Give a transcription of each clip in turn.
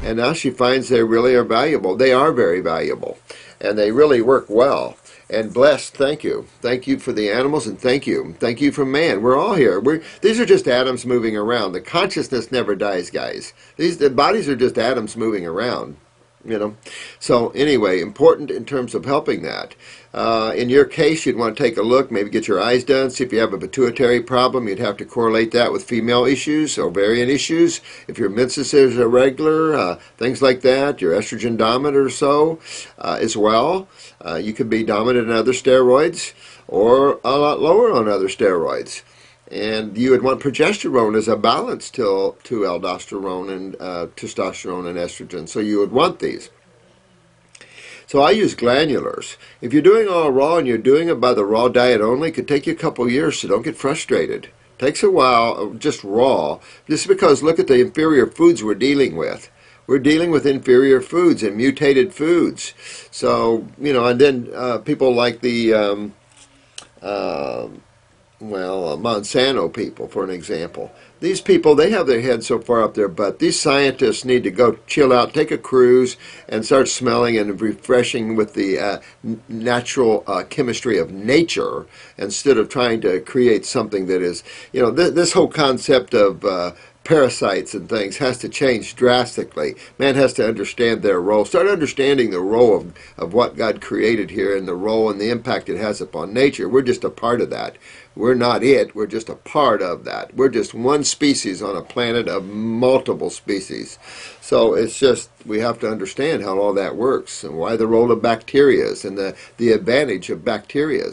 And now she finds they really are valuable. They are very valuable, and they really work well. And blessed, thank you. Thank you for the animals, and thank you. Thank you for man. We're all here. These are just atoms moving around. The consciousness never dies, guys. The bodies are just atoms moving around. So anyway, important in terms of helping that. In your case, you'd want to take a look, maybe get your eyes done, see if you have a pituitary problem. You'd have to correlate that with female issues, ovarian issues. If your menses is irregular, things like that, your estrogen dominant or so as well. You could be dominant on other steroids or a lot lower on other steroids. And you would want progesterone as a balance to aldosterone and testosterone and estrogen. So you would want these. So I use glandulars. If you're doing all raw and you're doing it by the raw diet only, it could take you a couple years, so don't get frustrated. It takes a while, just raw, just because look at the inferior foods we're dealing with. We're dealing with inferior foods and mutated foods. So, and then people like the Monsanto people, for an example. These people, they have their heads so far up their butt. These scientists need to go chill out, take a cruise, and start smelling and refreshing with the natural chemistry of nature instead of trying to create something that is, this whole concept of parasites and things has to change drastically. Man has to understand their role. Start understanding the role of what God created here and the role and the impact it has upon nature. We're just a part of that. We're not it. We're just a part of that. We're just one species on a planet of multiple species. So it's just, we have to understand how all that works and why the role of bacteria is and the advantage of bacteria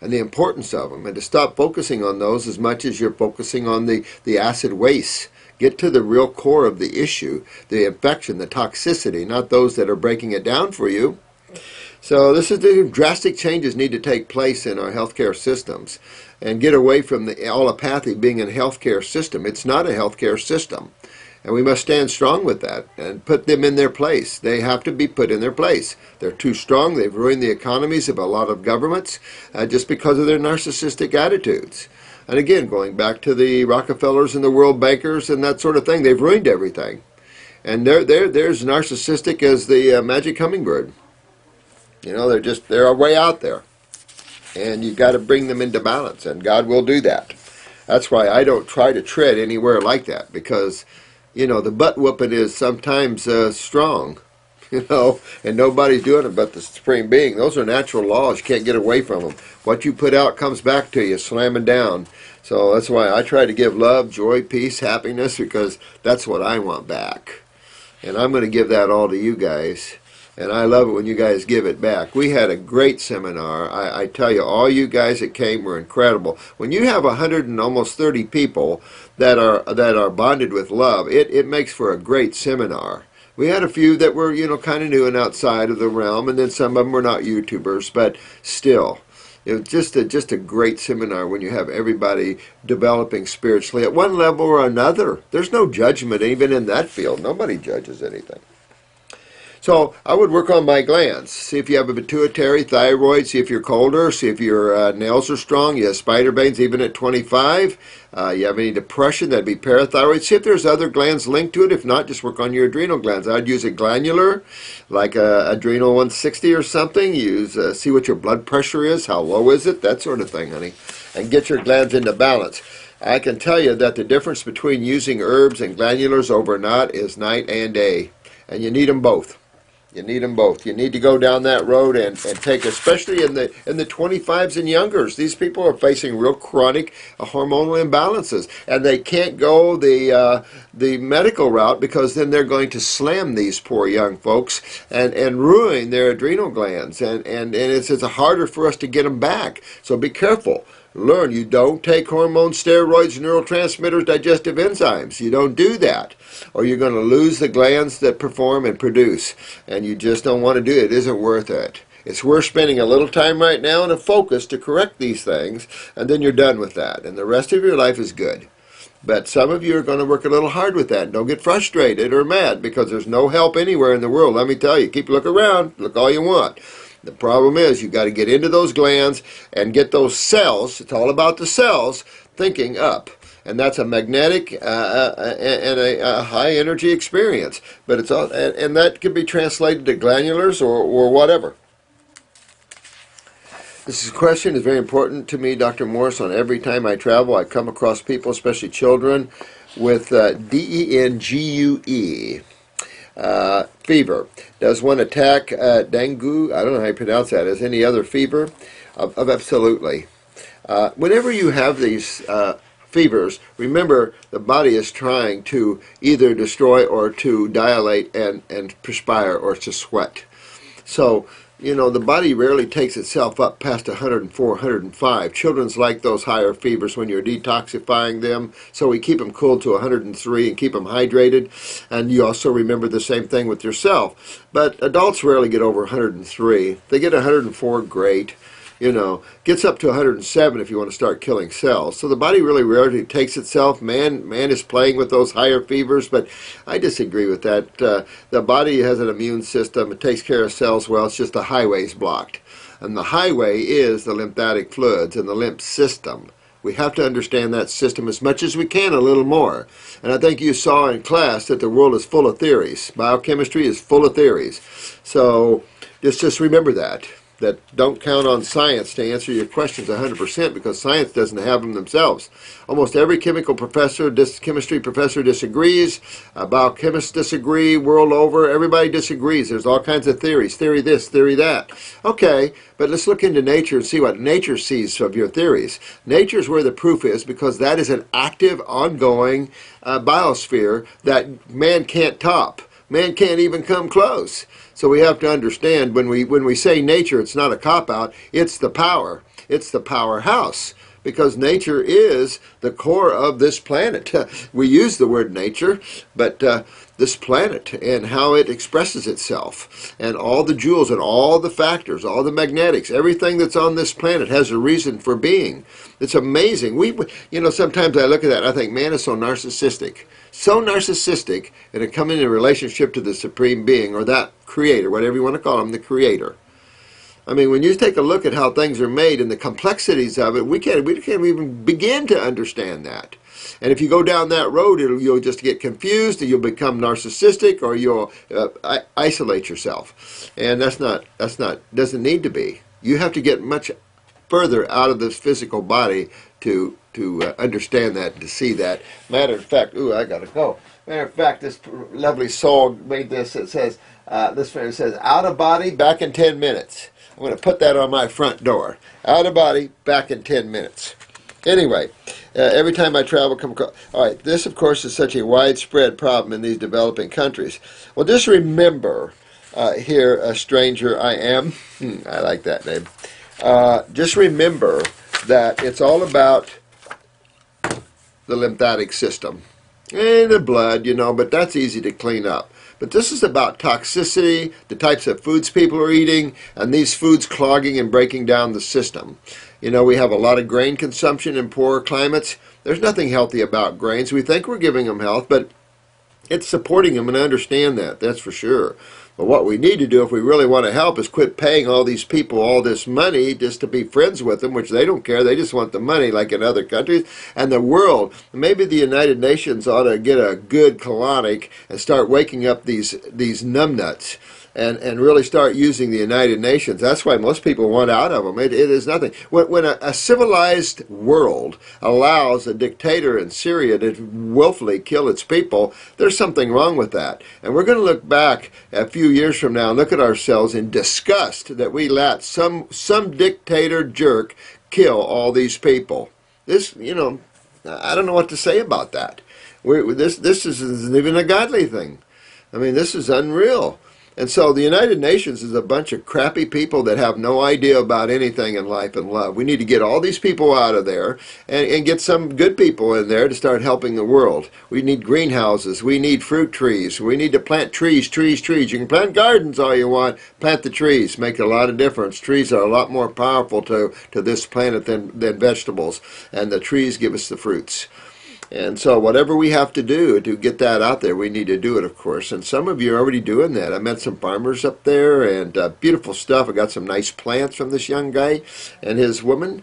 and the importance of them, and to stop focusing on those as much as you're focusing on the acid waste. Get to the real core of the issue, the infection, the toxicity, not those that are breaking it down for you. So this is the drastic changes need to take place in our healthcare systems and get away from the allopathy being a healthcare system. It's not a healthcare system. And we must stand strong with that and put them in their place. They have to be put in their place. They're too strong. They've ruined the economies of a lot of governments just because of their narcissistic attitudes. And again, going back to the Rockefellers and the World Bankers and that sort of thing, they've ruined everything. And they're as narcissistic as the magic hummingbird. They're way out there. And you've got to bring them into balance, and God will do that. That's why I don't try to tread anywhere like that, because the butt whooping is sometimes strong, and nobody's doing it but the Supreme Being. Those are natural laws. You can't get away from them. What you put out comes back to you, slamming down. So that's why I try to give love, joy, peace, happiness, because that's what I want back. And I'm going to give that all to you guys. And I love it when you guys give it back. We had a great seminar. I tell you, all you guys that came were incredible. When you have 100 and almost 30 people that are bonded with love, it makes for a great seminar. We had a few that were, kind of new and outside of the realm, and then some of them were not YouTubers, but still. It was just a great seminar when you have everybody developing spiritually at one level or another. There's no judgment even in that field. Nobody judges anything. So I would work on my glands. See if you have a pituitary, thyroid, see if you're colder, see if your nails are strong, you have spider veins even at 25. You have any depression, that'd be parathyroid. See if there's other glands linked to it. If not, just work on your adrenal glands. I'd use a glandular, like a adrenal 160 or something. See what your blood pressure is, how low is it, that sort of thing, honey. And get your glands into balance. I can tell you that the difference between using herbs and glandulars overnight is night and day. And you need them both. You need them both. You need to go down that road and take, especially in the 25s and youngers. These people are facing real chronic hormonal imbalances, and they can't go the medical route, because then they're going to slam these poor young folks and ruin their adrenal glands, and it's harder for us to get them back. So be careful. Learn, you don't take hormones, steroids, neurotransmitters, digestive enzymes. You don't do that, or you're going to lose the glands that perform and produce, and you just don't want to do it. It isn't worth it. It's worth spending a little time right now and a focus to correct these things, and then you're done with that, and the rest of your life is good. But some of you are going to work a little hard with that. Don't get frustrated or mad, because there's no help anywhere in the world. Let me tell you, keep looking around, look all you want. The problem is you've got to get into those glands and get those cells, it's all about the cells, thinking up. and that's a magnetic and a high energy experience. But it's all, and that can be translated to glandulars or whatever. This question is very important to me, Dr. Morse. On every time I travel, I come across people, especially children, with dengue. Fever. Does one attack dengue? I don't know how you pronounce that. As any other fever? Absolutely. Whenever you have these fevers, remember the body is trying to either destroy or to dilate and perspire or to sweat. So, you know, the body rarely takes itself up past 104, 105. Children's like those higher fevers when you're detoxifying them, so we keep them cool to 103 and keep them hydrated. And you also remember the same thing with yourself. But adults rarely get over 103. If they get 104, great. You know, gets up to 107 if you want to start killing cells. So the body really rarely takes itself. Man is playing with those higher fevers, but I disagree with that. The body has an immune system. It takes care of cells well. It's just the highway's blocked. And the highway is the lymphatic fluids and the lymph system. We have to understand that system as much as we can, a little more. And I think you saw in class that the world is full of theories. Biochemistry is full of theories. So just remember that don't count on science to answer your questions 100%, because science doesn't have them themselves. Almost every chemical professor, chemistry professor disagrees, biochemists disagree, world over, everybody disagrees. There's all kinds of theories, theory this, theory that. Okay, but let's look into nature and see what nature sees of your theories. Nature is where the proof is, because that is an active, ongoing biosphere that man can't top. Man can't even come close. So we have to understand when we say nature, it's not a cop-out, it's the power. It's the powerhouse, because nature is the core of this planet. We use the word nature, but this planet and how it expresses itself, and all the jewels and all the factors, all the magnetics, everything that's on this planet has a reason for being. It's amazing. You know, sometimes I look at that and I think, man is so narcissistic. So narcissistic, and it come in a relationship to the Supreme Being, or that Creator, whatever you want to call him, the Creator. I mean, when you take a look at how things are made and the complexities of it, we can't even begin to understand that. And if you go down that road, you'll just get confused, and you'll become narcissistic, or you'll isolate yourself. And doesn't need to be. You have to get much further out of this physical body to understand that, to see that. Matter of fact, I gotta go. Matter of fact, this lovely soul made this. It says, this friend says, out of body, back in 10 minutes. I'm going to put that on my front door. Out of body, back in 10 minutes. Anyway, every time I travel, come across. All right, this, of course, is such a widespread problem in these developing countries. Well, just remember, here, a stranger I am. I like that name. Just remember that it's all about the lymphatic system and the blood, you know, but that's easy to clean up. But this is about toxicity, the types of foods people are eating, and these foods clogging and breaking down the system. You know, we have a lot of grain consumption in poorer climates. There's nothing healthy about grains. We think we're giving them health, but it's supporting them, and I understand that, that's for sure. But what we need to do if we really want to help is quit paying all these people all this money just to be friends with them, which they don't care. They just want the money, like in other countries. And the world, maybe the United Nations ought to get a good colonic and start waking up these numbnuts and really start using the United Nations. That's why most people want out of them. It is nothing. When a civilized world allows a dictator in Syria to willfully kill its people, there's something wrong with that. And we're going to look back a few years from now and look at ourselves in disgust that we let some dictator jerk kill all these people. This, you know, I don't know what to say about that. This isn't even a godly thing. I mean, this is unreal. And so the United Nations is a bunch of crappy people that have no idea about anything in life and love. We need to get all these people out of there and get some good people in there to start helping the world. We need greenhouses. We need fruit trees. We need to plant trees. You can plant gardens all you want. Plant the trees. Make a lot of difference. Trees are a lot more powerful to this planet than vegetables. And the trees give us the fruits. And so whatever we have to do to get that out there, we need to do it, of course. And some of you are already doing that. I met some farmers up there, and beautiful stuff. I got some nice plants from this young guy and his woman,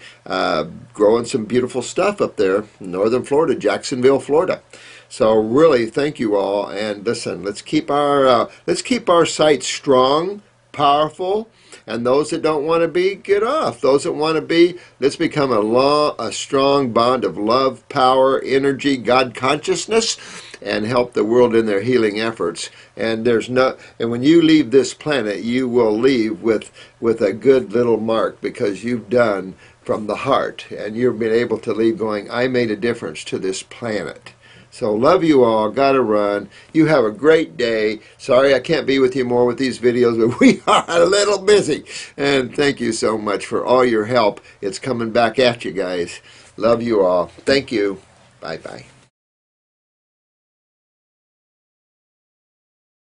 growing some beautiful stuff up there in northern Florida, Jacksonville, Florida. So really, thank you all. And listen, let's keep our site strong, powerful. And those that don't want to be, get off. Those that want to be, let's become a strong bond of love, power, energy, God consciousness, and help the world in their healing efforts. And when you leave this planet, you will leave with a good little mark, because you've done from the heart, and you've been able to leave going, I made a difference to this planet. So love you all. Gotta run. You have a great day. Sorry I can't be with you more with these videos, but we are a little busy. And thank you so much for all your help. It's coming back at you guys. Love you all. Thank you. Bye-bye.